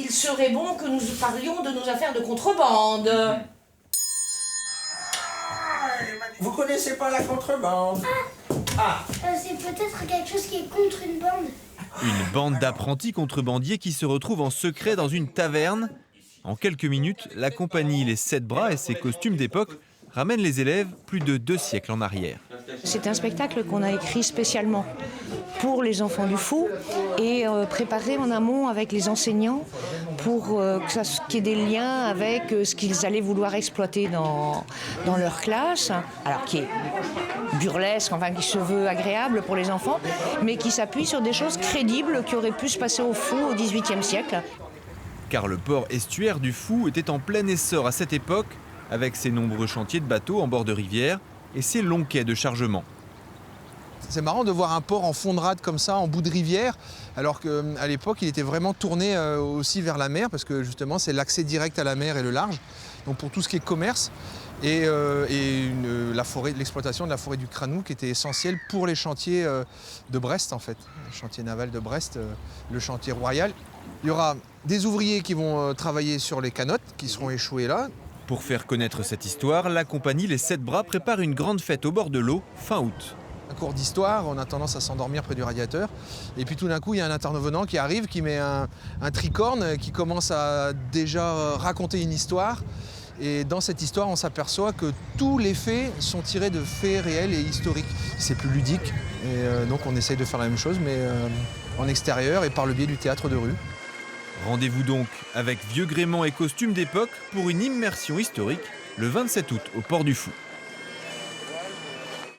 il serait bon que nous parlions de nos affaires de contrebande. Vous connaissez pas la contrebande? C'est peut-être quelque chose qui est contre une bande. Une bande d'apprentis contrebandiers qui se retrouvent en secret dans une taverne. En quelques minutes, la compagnie Les Sept Bras et ses costumes d'époque ramènent les élèves plus de 2 siècles en arrière. C'est un spectacle qu'on a écrit spécialement pour les enfants du Fou et préparé en amont avec les enseignants pour qu'il y ait des liens avec ce qu'ils allaient vouloir exploiter dans leur classe. Alors qui est burlesque, enfin qui se veut agréable pour les enfants, mais qui s'appuie sur des choses crédibles qui auraient pu se passer au Fou au XVIIIe siècle. Car le port estuaire du Fou était en plein essor à cette époque, avec ses nombreux chantiers de bateaux en bord de rivière et ses longs quais de chargement. C'est marrant de voir un port en fond de rade comme ça, en bout de rivière, alors qu'à l'époque, il était vraiment tourné aussi vers la mer, parce que justement, c'est l'accès direct à la mer et le large. Donc pour tout ce qui est commerce et l'exploitation de la forêt du Cranou, qui était essentielle pour les chantiers de Brest, en fait. Le chantier naval de Brest, le chantier royal. Il y aura des ouvriers qui vont travailler sur les canottes, qui seront échouées là. Pour faire connaître cette histoire, la compagnie Les Sept Bras prépare une grande fête au bord de l'eau, fin août. Un cours d'histoire, on a tendance à s'endormir près du radiateur. Et puis tout d'un coup, il y a un intervenant qui arrive, qui met un tricorne, qui commence à déjà raconter une histoire. Et dans cette histoire, on s'aperçoit que tous les faits sont tirés de faits réels et historiques. C'est plus ludique. Et donc on essaye de faire la même chose, mais en extérieur et par le biais du théâtre de rue. Rendez-vous donc avec vieux gréement et costumes d'époque pour une immersion historique le 27 août au Port du Fou.